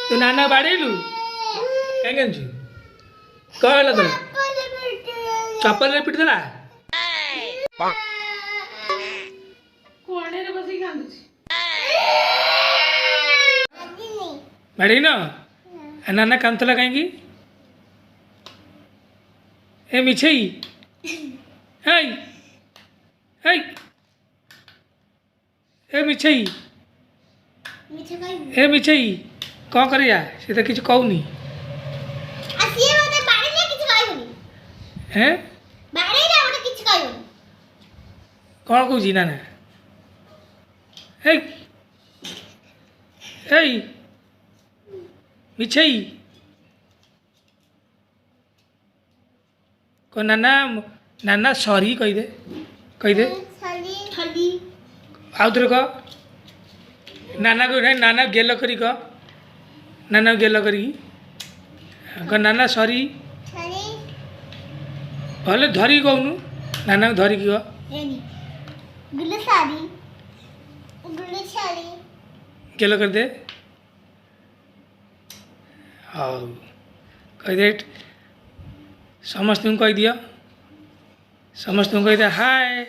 तू नाना बाड़ेलु कहीं कहला तो चप्पल रे पिट देला कोने रे बसी कांदुची बाड़ी न नाना कांतला कहीं ए मिछई हे हे ए मिछई ए मिछई कौन करिया से तो किछ कहूनी आसिए मते बाड़ी ने किछ कहूनी हैं बाड़ी ने मते किछ कहूनी कौन कहूजी नाना हे हे मिछई को नाना नाना सॉरी कह दे साली खाली आउ थे कह नाना को नहीं नाना गेल करी कह नाना गेल करी कह नाना सॉरी साली भले धरी कहूनु नाना को धरी कह एनी गुल्ले साली गेल कर दे हाँ कह दे समस्त कह दिया समस्त कह दे हाय